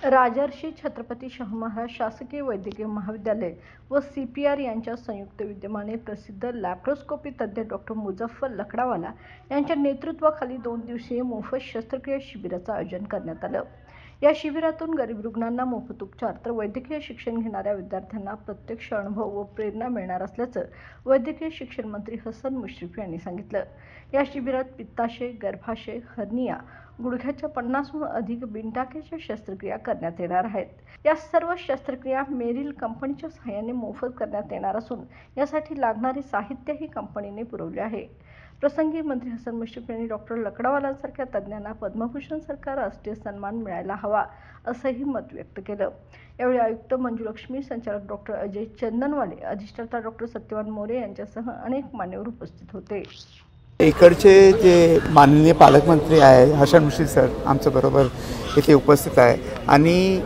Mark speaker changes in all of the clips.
Speaker 1: राजर्षी छत्रपती शाहू महाराज शासकीय वैद्यकीय महाविद्यालय व CPR यांच्या संयुक्त विद्यमाने प्रसिद्ध लॅप्रोस्कोपी तज्ज्ञ डॉक्टर मुझफ्फर लकडावाला यांच्या नेतृत्वाखाली 2 दिवसीय मोफत शस्त्रक्रिया शिबिराचं आयोजन करण्यात आलं। या शिबिरातून गरीब रुग्णांना मोफत उपचार तर वैद्यकीय शिक्षण घेणाऱ्या विद्यार्थ्यांना प्रत्यक्ष अनुभव व प्रेरणा मिळणार असल्याचं वैद्यकीय शिक्षण मंत्री हसन मुश्रीफ यांनी सांगितलं। या शिबिरात पित्ताशय, गर्भाशय, हर्निया, गुडघ्याच्या 50हून अधिक बिनटाक्याच्या शस्त्रक्रिया करण्यात येणार आहेत। या सर्व शस्त्रक्रिया मेरिल कंपनीच्या सहाय्याने मोफत करण्यात येणार असून यासाठी लागणारे साहित्यही कंपनीने पुरवले आहे। प्रसंगी मंत्री हसन मुश्रीफ यांनी डॉक्टर लकडावालांसारख्या तज्ज्ञांना पद्मभूषण सारखा राष्ट्रीय सन्मान मिळायला हवा असंही मत व्यक्त केलं। यावेळी आयुक्त मंजुलक्ष्मी, संचालक डॉक्टर अजय चंदनवाले, अधिष्ठाता डॉक्टर सत्यवान मोरे यांच्यासह अनेक मान्यवर उपस्थित होते।
Speaker 2: इकडचे जे माननीय पालकमंत्री आहे हसन मुश्रीफ सर आमच्या बरोबर इथे उपस्थित आहे आणि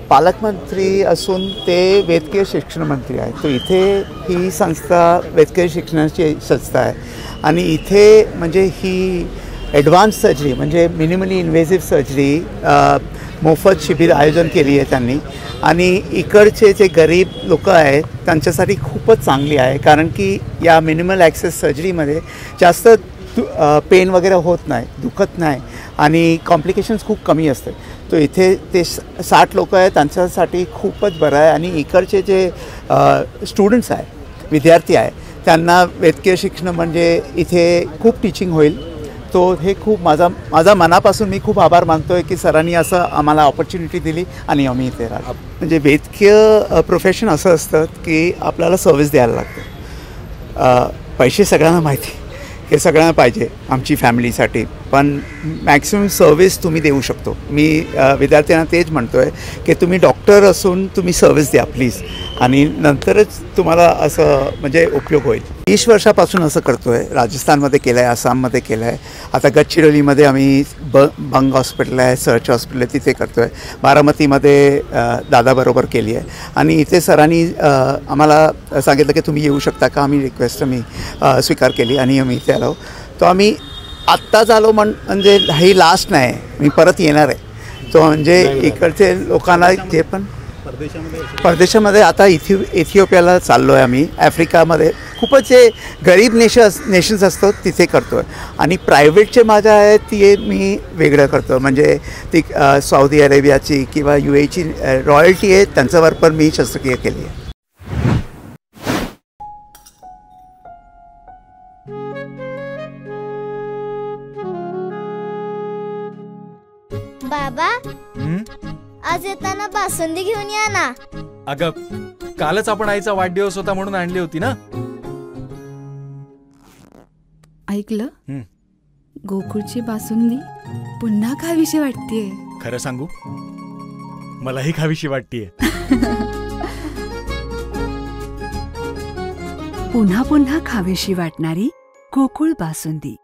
Speaker 2: पालकमंत्री असून ते वैद्यकीय शिक्षण मंत्री आहेत। तो इथे ही संस्था वैद्यकीय शिक्षणाची संस्था आहे आणि इथे म्हणजे ही ॲडव्हान्स सर्जरी म्हणजे मिनिमली इन्व्हेसिव्ह सर्जरी मोफत शिबिर आयोजन केली आहे त्यांनी आणि इकडचे जे गरीब लोक आहेत त्यांच्यासाठी खूपच चांगली आहे कारण की या मिनिमल ॲक्सेस सर्जरीमध्ये जास्त पेन वगैरे होत नाही, दुखत नाही आणि कॉम्प्लिकेशन्स खूप कमी असते। तो इथे ते 60 लोक आहेत त्यांच्यासाठी खूपच बरं आहे आणि इकडचे जे स्टुडंट्स आहे, विद्यार्थी आहे, त्यांना वैद्यकीय शिक्षण म्हणजे इथे खूप टीचिंग होईल। तो हे खूप माझा मनापासून मी खूप आभार मानतो आहे की सरांनी असं आम्हाला ऑपॉर्च्युनिटी दिली आणि आम्ही इथे राहतो। म्हणजे वैद्यकीय प्रोफेशन असं असतं की आपल्याला सर्व्हिस द्यायला लागतं। पैसे सगळ्यांना माहिती हे सगळ्यांना पाहिजे आमची फॅमिलीसाठी, पण मॅक्सिमम सर्व्हिस तुम्ही देऊ शकतो। मी विद्यार्थ्यांना तेच म्हणतो आहे की तुम्ही डॉक्टर असून तुम्ही सर्व्हिस द्या प्लीज आणि नंतरच तुम्हाला असं म्हणजे उपयोग होईल। 20 वर्षापासून असं करतो आहे। राजस्थानमध्ये केलं आहे, आसाममध्ये केलं आहे, आता गडचिरोलीमध्ये आम्ही बंग हॉस्पिटल आहे, सर्च हॉस्पिटल आहे तिथे करतो आहे, बारामतीमध्ये दादाबरोबर केली आहे आणि इथे सरांनी आम्हाला सांगितलं की तुम्ही येऊ शकता का। आम्ही रिक्वेस्ट स्वीकार केली आणि आम्ही इथे आलो। तो आम्ही आत्ताच आलो म्हणजे ही लास्ट नाही, मी परत येणार आहे। तो म्हणजे इकडचे लोकांना जे पण परदेशामध्ये आता इथिओपियाला चाललो आहे आम्ही, आफ्रिकामध्ये खूपच जे गरीब नेशन्स असतात तिथे करतो आहे आणि प्रायव्हेटचे माझ्या आहेत ते मी वेगळं करतो म्हणजे ती सौदी अरेबियाची किंवा UAEची रॉयल्टी आहे त्यांच्यावर पण मी शस्त्रक्रिया केली आहे।
Speaker 3: बाबा आज येताना बासुंदी घेऊन या ना।
Speaker 4: अगं कालच आपण आईचा वाढदिवस होता म्हणून आणली होती ना।
Speaker 5: ऐकलं, गोकुळची बासुंदी पुन्हा खावीशी वाटतेय।
Speaker 4: खरं सांगू, मलाही खावीशी वाटतेय।
Speaker 5: पुन्हा पुन्हा खावीशी वाटणारी गोकुळ बासुंदी।